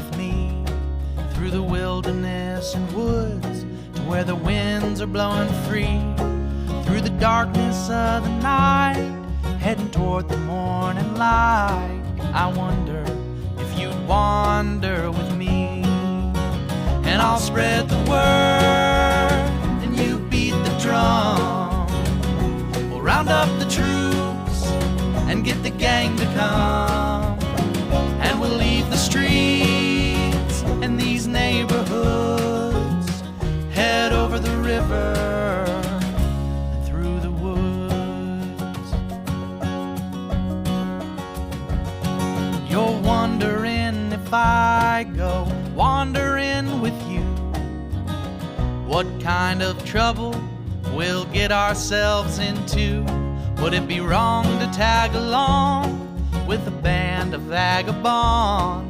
with me through the wilderness and woods to where the winds are blowing free, through the darkness of the night, heading toward the morning light. I wonder if you'd wander with me, and I'll spread the word and you beat the drum. We'll round up the troops and get the gang to come, and we'll leave the streets and these neighborhoods, head over the river and through the woods. You're wondering if I go wandering with you, what kind of trouble we'll get ourselves into. Would it be wrong to tag along with a band of vagabonds?